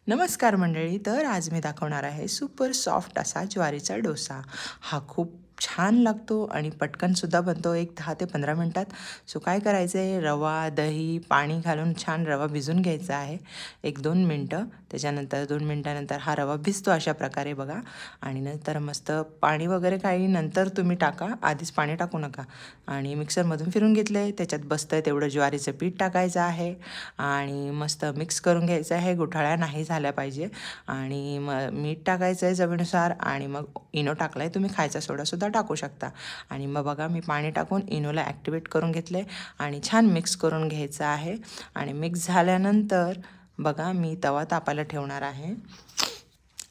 नमस्कार मंडळी. तर आज मी दाखवणार आहे सुपर सॉफ्ट असा ज्वारीचा डोसा. हा खूप छान लागतो आणि पटकनसुद्धा बनतो. एक 10 ते 15 मिनटात. सो काय करायचं आहे, रवा, दही, पाणी घालून छान रवा भिजून घ्यायचा आहे 1-2 मिनटं. त्याच्यानंतर 2 मिनटानंतर हा रवा भिजतो अशा प्रकारे बघा. आणि नंतर मस्त पाणी वगैरे काही नंतर तुम्ही टाका, आधीच पाणी टाकू नका. आणि मिक्सरमधून फिरून घेतलं आहे. त्याच्यात बसतं तेवढं ज्वारीचं पीठ टाकायचं आहे आणि मस्त मिक्स करून घ्यायचं आहे. गुठळ्या नाही झाल्या पाहिजे. आणि मीठ टाकायचं आहे चवीनुसार आणि मग इनो टाकला आहे, तुम्ही खायचा सोडासुद्धा टाकू शकता. आणि मग बघा मी पाणी टाकून इनोला ॲक्टिवेट करून घेतलं आहे आणि छान मिक्स करून घ्यायचं आहे. आणि मिक्स झाल्यानंतर बघा मी तवा तापायला ठेवणार आहे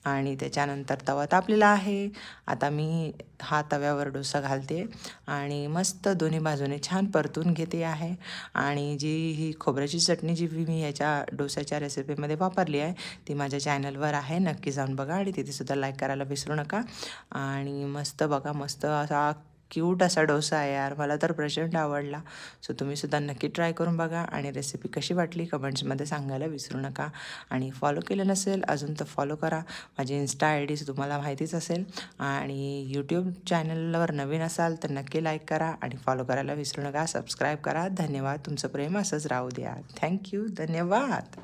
आणि त्याच्यानंतर तवा तापलेला आहे. आता मी हा तव्यावर डोसा घालते आणि मस्त दोन्ही बाजूने छान परतून घेते आहे. आणि ही खोबऱ्याची चटणी जी मी ह्याच्या डोस्याच्या रेसिपीमध्ये वापरली आहे ती माझ्या चॅनलवर आहे, नक्की जाऊन बघा आणि तिथेसुद्धा लाईक करायला विसरू नका. आणि मस्त बघा, मस्त असा क्यूट असा डोसा आहे यार, मला तर प्रचंड आवडला. सो तुम्हीसुद्धा नक्की ट्राय करून बघा आणि रेसिपी कशी वाटली कमेंट्समध्ये सांगायला विसरू नका. आणि फॉलो केलं नसेल अजून तर फॉलो करा. माझी इन्स्टा आय डी तुम्हाला माहितीच असेल. आणि यूट्यूब चॅनलवर नवीन असाल तर नक्की लाईक करा आणि फॉलो करायला विसरू नका. सबस्क्राईब करा. धन्यवाद. तुमचं प्रेम असंच राहू द्या. थँक्यू. धन्यवाद.